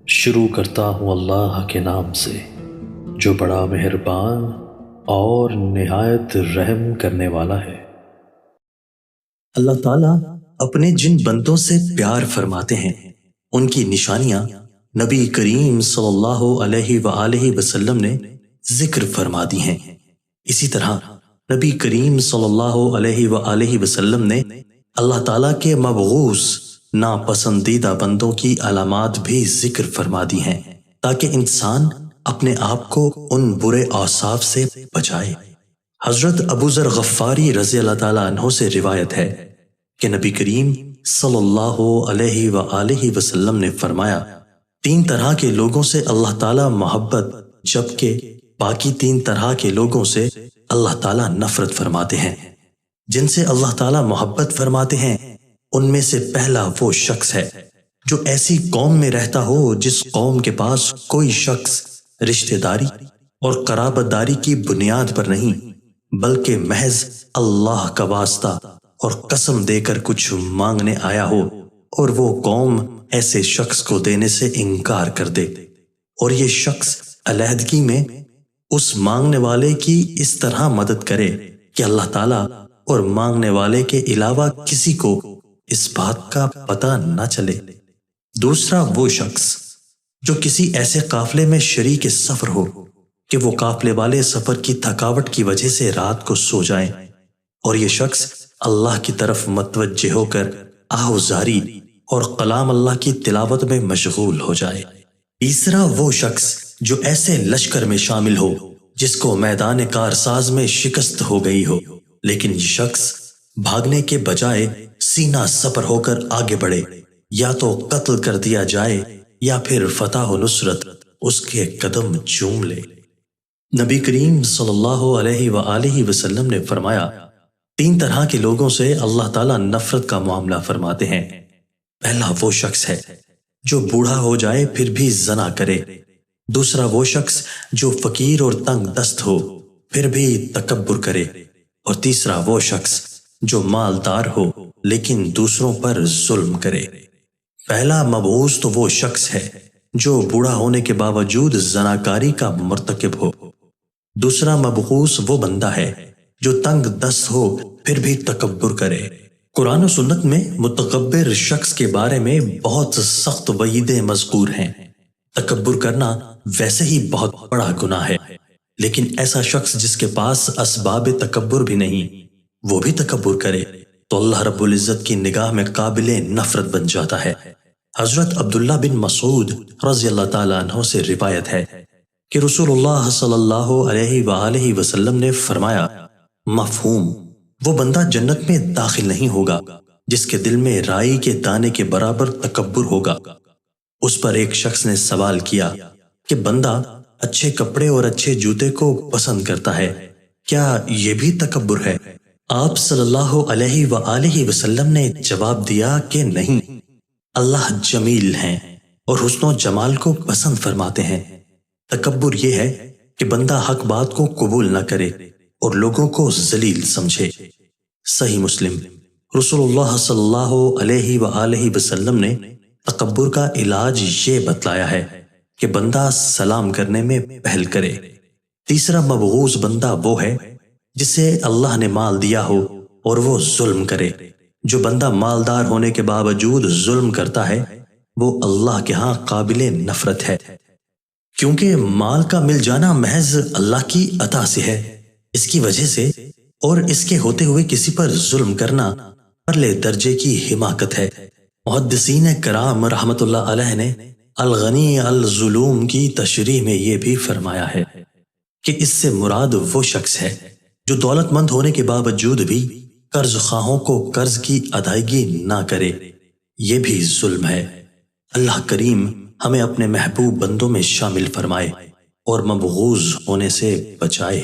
شروع کرتا ہوں اللہ کے نام سے جو بڑا مہربان اور نہایت رحم کرنے والا ہے۔ اللہ تعالیٰ اپنے جن بندوں سے پیار فرماتے ہیں ان کی نشانیاں نبی کریم صلی اللہ علیہ وآلہ وسلم نے ذکر فرما دی ہیں۔ اسی طرح نبی کریم صلی اللہ علیہ وآلہ وسلم نے اللہ تعالیٰ کے مبغوث ناپسندیدہ بندوں کی علامات بھی ذکر فرما دی ہیں تاکہ انسان اپنے آپ کو ان برے اوصاف سے بچائے۔ حضرت ابو ذر غفاری رضی اللہ تعالیٰ عنہ سے روایت ہے کہ نبی کریم صلی اللہ علیہ وآلہ وسلم نے فرمایا، 3 طرح کے لوگوں سے اللہ تعالیٰ محبت جبکہ باقی 3 طرح کے لوگوں سے اللہ تعالیٰ نفرت فرماتے ہیں۔ جن سے اللہ تعالیٰ محبت فرماتے ہیں ان میں سے پہلا وہ شخص ہے جو ایسی قوم میں رہتا ہو جس قوم کے پاس کوئی شخص رشتہ داری اور قرابت داری کی بنیاد پر نہیں بلکہ محض اللہ کا واسطہ اور قسم دے کر کچھ مانگنے آیا ہو، اور وہ قوم ایسے شخص کو دینے سے انکار کر دے، اور یہ شخص علیحدگی میں اس مانگنے والے کی اس طرح مدد کرے کہ اللہ تعالیٰ اور مانگنے والے کے علاوہ کسی کو اس بات کا پتہ نہ چلے۔ دوسرا وہ شخص جو کسی ایسے قافلے میں شریک سفر ہو کہ وہ قافلے والے سفر کی تھکاوٹ کی وجہ سے رات کو سو جائیں، اور یہ شخص اللہ کی طرف متوجہ ہو کر آہوزاری اور کلام اللہ کی تلاوت میں مشغول ہو جائے۔ تیسرا وہ شخص جو ایسے لشکر میں شامل ہو جس کو میدان کارساز میں شکست ہو گئی ہو، لیکن یہ شخص بھاگنے کے بجائے سینہ سپر ہو کر آگے بڑھے، یا تو قتل کر دیا جائے یا پھر فتح و نصرت اس کے قدم چوم لے۔ نبی کریم صلی اللہ علیہ وآلہ وسلم نے فرمایا، 3 طرح کے لوگوں سے اللہ تعالیٰ نفرت کا معاملہ فرماتے ہیں۔ پہلا وہ شخص ہے جو بوڑھا ہو جائے پھر بھی زنا کرے۔ دوسرا وہ شخص جو فقیر اور تنگ دست ہو پھر بھی تکبر کرے، اور تیسرا وہ شخص جو مالدار ہو لیکن دوسروں پر ظلم کرے۔ پہلا مبعوث تو وہ شخص ہے جو بوڑھا ہونے کے باوجود زناکاری کا مرتکب ہو۔ دوسرا مبعوث وہ بندہ ہے جو تنگ دست ہو پھر بھی تکبر کرے۔ قرآن و سنت میں متکبر شخص کے بارے میں بہت سخت وعیدیں مذکور ہیں۔ تکبر کرنا ویسے ہی بہت بڑا گناہ ہے، لیکن ایسا شخص جس کے پاس اسباب تکبر بھی نہیں وہ بھی تکبر کرے تو اللہ رب العزت کی نگاہ میں قابل نفرت بن جاتا ہے۔ حضرت عبداللہ بن مسعود رضی اللہ تعالیٰ عنہ سے روایت ہے کہ رسول اللہ صلی اللہ علیہ وآلہ وسلم نے فرمایا، مفہوم وہ بندہ جنت میں داخل نہیں ہوگا جس کے دل میں رائی کے دانے کے برابر تکبر ہوگا۔ اس پر ایک شخص نے سوال کیا کہ بندہ اچھے کپڑے اور اچھے جوتے کو پسند کرتا ہے، کیا یہ بھی تکبر ہے؟ آپ صلی اللہ علیہ وآلہ وسلم نے جواب دیا کہ نہیں، اللہ جمیل ہیں اور حسن و جمال کو پسند فرماتے ہیں۔ تکبر یہ ہے کہ بندہ حق بات کو قبول نہ کرے اور لوگوں کو ذلیل سمجھے۔ صحیح مسلم۔ رسول اللہ صلی اللہ علیہ وآلہ وسلم نے تکبر کا علاج یہ بتلایا ہے کہ بندہ سلام کرنے میں پہل کرے۔ تیسرا مبغوث بندہ وہ ہے جسے اللہ نے مال دیا ہو اور وہ ظلم کرے۔ جو بندہ مالدار ہونے کے باوجود ظلم کرتا ہے وہ اللہ کے ہاں قابل نفرت ہے، کیونکہ مال کا مل جانا محض اللہ کی عطا سے ہے۔ اس کی وجہ سے اور اس کے ہوتے ہوئے کسی پر ظلم کرنا پرلے درجے کی حماقت ہے۔ محدثین کرام رحمت اللہ علیہ نے الغنی الظلوم کی تشریح میں یہ بھی فرمایا ہے کہ اس سے مراد وہ شخص ہے جو دولت مند ہونے کے باوجود بھی قرض خواہوں کو قرض کی ادائیگی نہ کرے، یہ بھی ظلم ہے۔ اللہ کریم ہمیں اپنے محبوب بندوں میں شامل فرمائے اور مبغوض ہونے سے بچائے۔